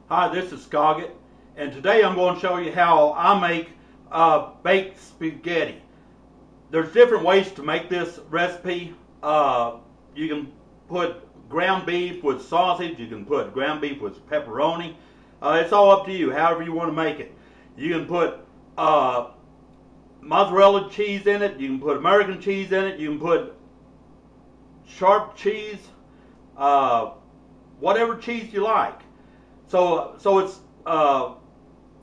Hi, this is Scoggett, and today I'm going to show you how I make baked spaghetti. There's different ways to make this recipe. You can put ground beef with sausage, you can put ground beef with pepperoni. It's all up to you, however you want to make it. You can put mozzarella cheese in it, you can put American cheese in it, you can put sharp cheese, whatever cheese you like. So it's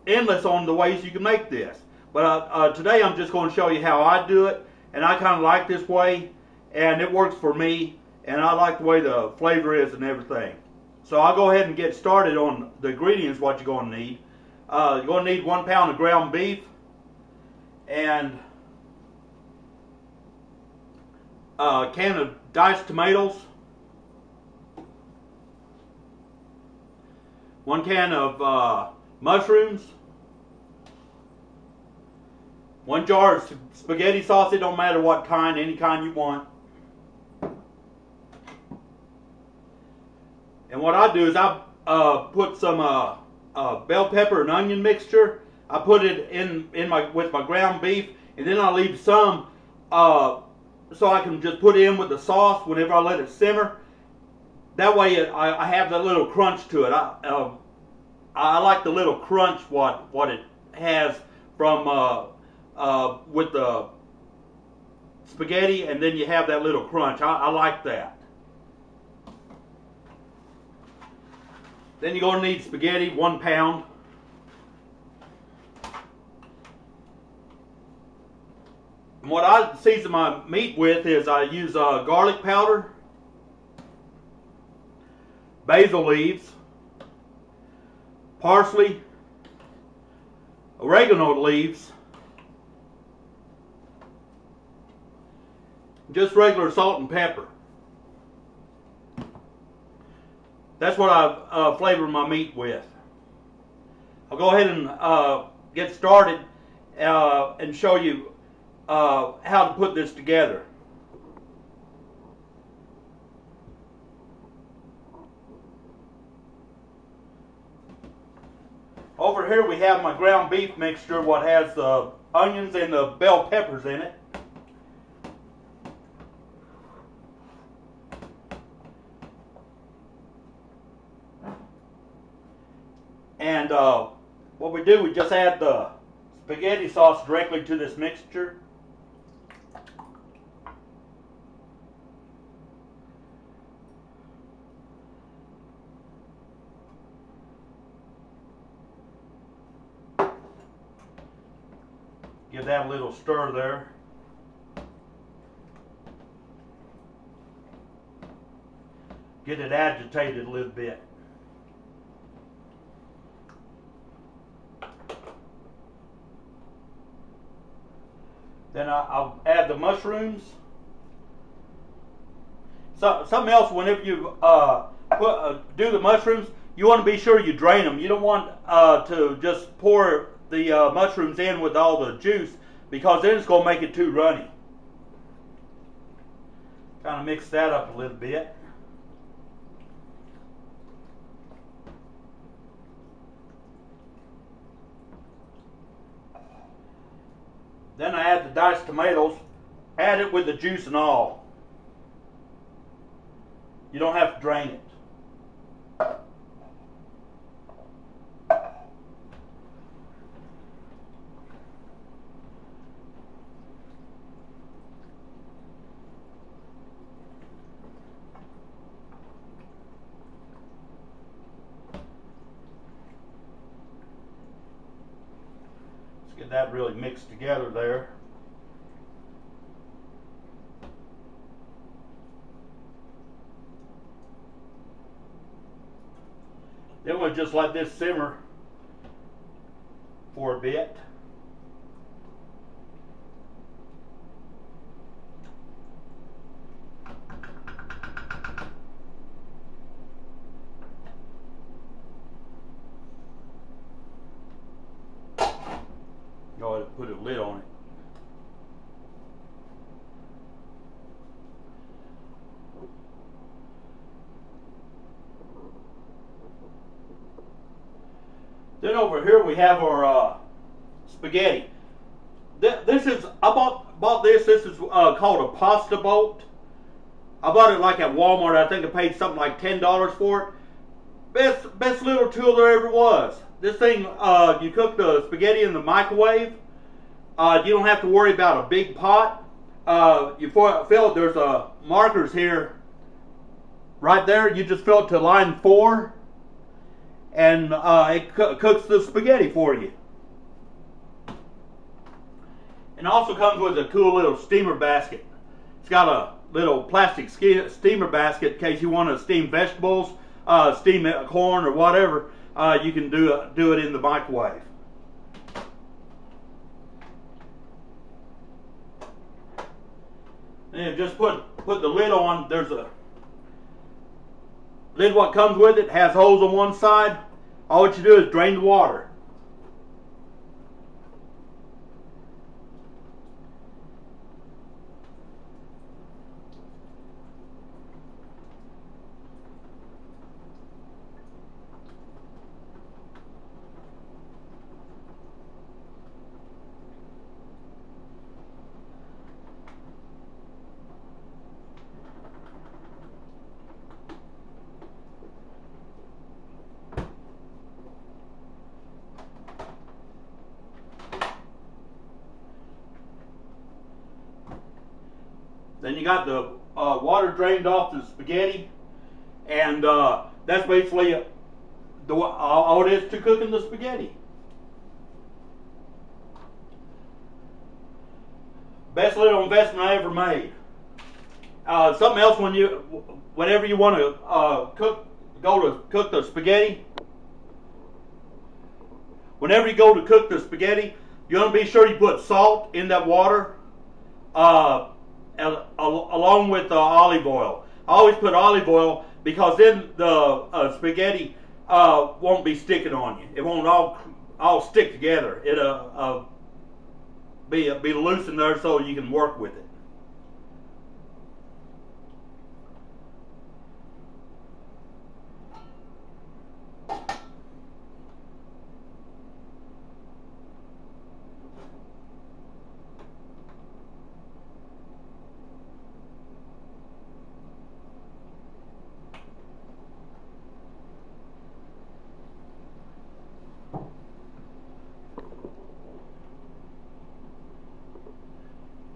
endless on the ways you can make this. But today I'm just going to show you how I do it, and I kind of like this way, and it works for me, and I like the way the flavor is and everything. So I'll go ahead and get started on the ingredients, what you're going to need. You're going to need 1 pound of ground beef, and a can of diced tomatoes, 1 can of mushrooms, 1 jar of spaghetti sauce. It don't matter what kind, any kind you want. And what I do is I put some bell pepper and onion mixture. I put it in with my ground beef, and then I leave some so I can just put it in with the sauce whenever I let it simmer. That way I have that little crunch to it. I like the little crunch what it has from with the spaghetti, and then you have that little crunch. I like that. Then you're going to need spaghetti, 1 pound. And what I season my meat with is I use garlic powder, basil leaves, parsley, oregano leaves, just regular salt and pepper. That's what I flavor my meat with. I'll go ahead and get started and show you how to put this together. Over here we have my ground beef mixture, what has the onions and the bell peppers in it. And what we do, we just add the spaghetti sauce directly to this mixture. Give that a little stir there. Get it agitated a little bit. Then I'll add the mushrooms. Something else, whenever you do the mushrooms, you want to be sure you drain them. You don't want to just pour the mushrooms in with all the juice, because then it's going to make it too runny. Kind of mix that up a little bit. Then I add the diced tomatoes. Add it with the juice and all. You don't have to drain it. Get that really mixed together there. Then we'll just let this simmer for a bit. Go ahead and put a lid on it. Then over here we have our spaghetti. This is I bought this. This is called a pasta boat. I bought it like at Walmart. I think I paid something like $10 for it. Best little tool there ever was. This thing, you cook the spaghetti in the microwave. You don't have to worry about a big pot. You fill it. There's markers here. Right there, you just fill it to line 4, and it cooks the spaghetti for you. And also comes with a cool little steamer basket. It's got a little plastic steamer basket in case you want to steam vegetables, steam corn or whatever. You can do it in the microwave. And just put the lid on. There's a lid what comes with it, has holes on one side. All what you do is drain the water. Then you got the water drained off the spaghetti, and that's basically all it is to cooking the spaghetti. Best little investment I ever made. Something else whenever you want to go to cook the spaghetti. Whenever you go to cook the spaghetti, you want to be sure you put salt in that water. Along with olive oil. I always put olive oil because then the spaghetti won't be sticking on you. It won't all stick together. It'll be loose in there so you can work with it.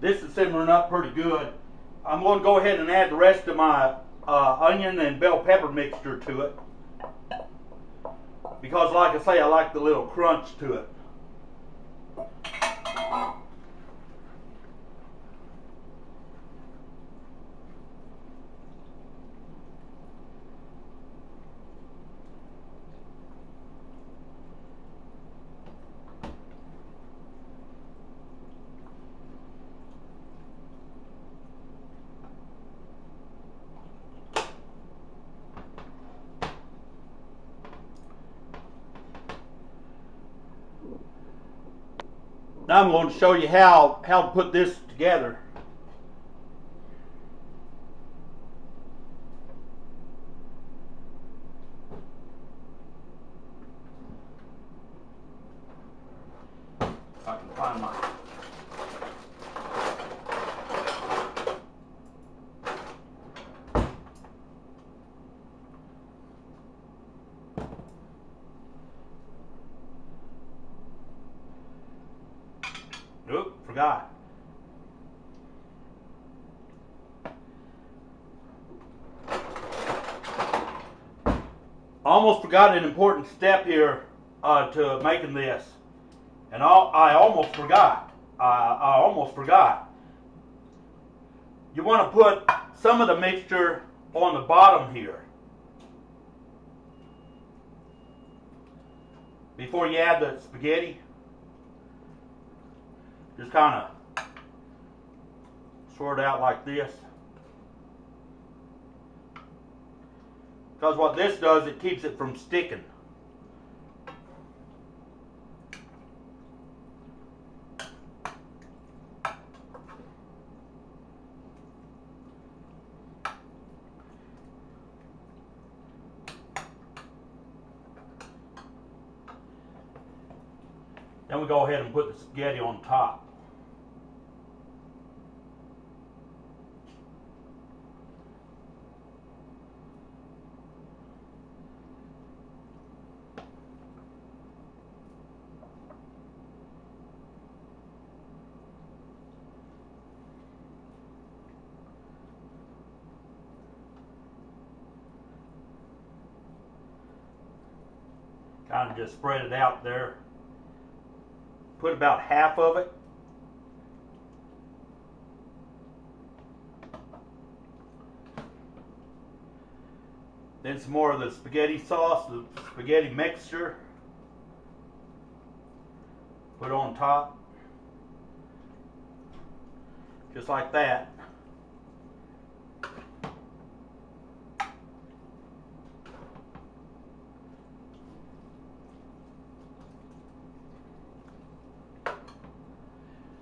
This is simmering up pretty good. I'm going to go ahead and add the rest of my onion and bell pepper mixture to it. Because like I say, I like the little crunch to it. Now I'm going to show you how to put this together. If I can find my... Oop, forgot. Almost forgot an important step here to making this. And I almost forgot. I almost forgot. You want to put some of the mixture on the bottom here before you add the spaghetti. Just kind of sort it out like this. Because what this does, it keeps it from sticking. Then we go ahead and put the spaghetti on top. Kind of just spread it out there. Put about half of it. Then some more of the spaghetti sauce, the spaghetti mixture. Put on top. Just like that.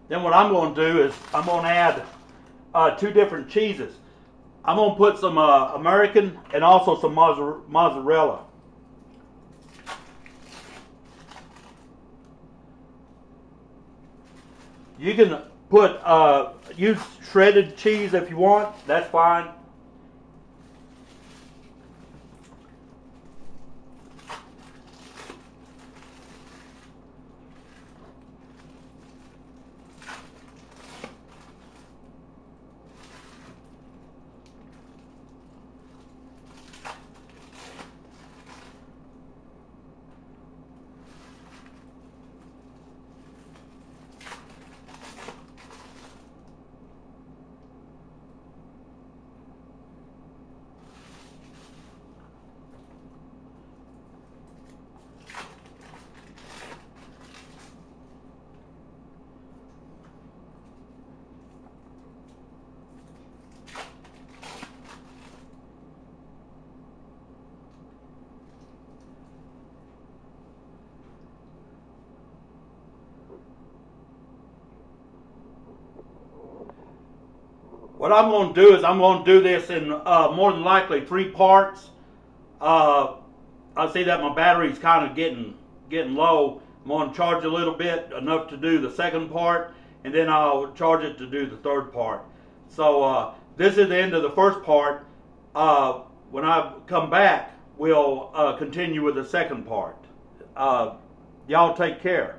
Then what I'm going to do is I'm going to add 2 different cheeses. I'm going to put some American and also some mozzarella. You can put use shredded cheese if you want. That's fine. What I'm going to do is I'm going to do this in more than likely 3 parts. I see that my battery's kind of getting low. I'm going to charge a little bit, enough to do the second part, and then I'll charge it to do the third part. So this is the end of the first part. When I come back, we'll continue with the second part. Y'all take care.